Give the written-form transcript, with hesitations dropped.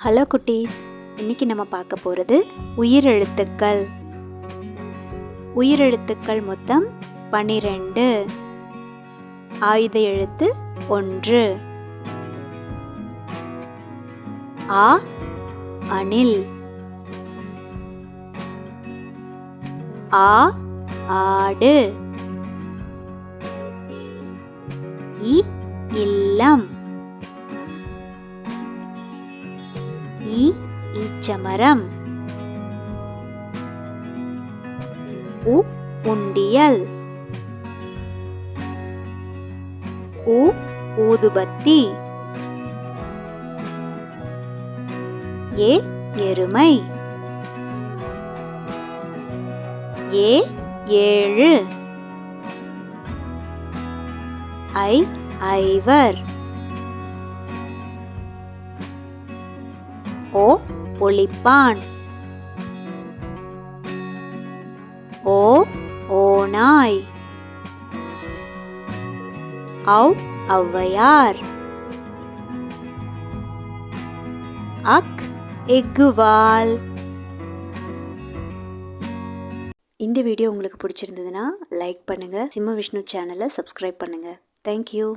Hello குட்டீஸ், இன்னைக்கு நம்ம பார்க்க போகிறது உயிரெழுத்துக்கள். உயிரெழுத்துக்கள் மொத்தம் 12. ஆயுத எழுத்து 1. ஆ அணில். ஆ ஆடு. இ இல்லம். ஈச்சமரம். உண்டியல். ஊதுபத்தி. எருமை. ஏழு. ஐவர். ஒளிப்பான். ஓநாய். ஔவையார். எக்குவால். இந்த வீடியோ உங்களுக்கு பிடிச்சிருந்ததுன்னா லைக் பண்ணுங்க. சிம்ம விஷ்ணு சேனலை சப்ஸ்கிரைப் பண்ணுங்க. தேங்க்யூ.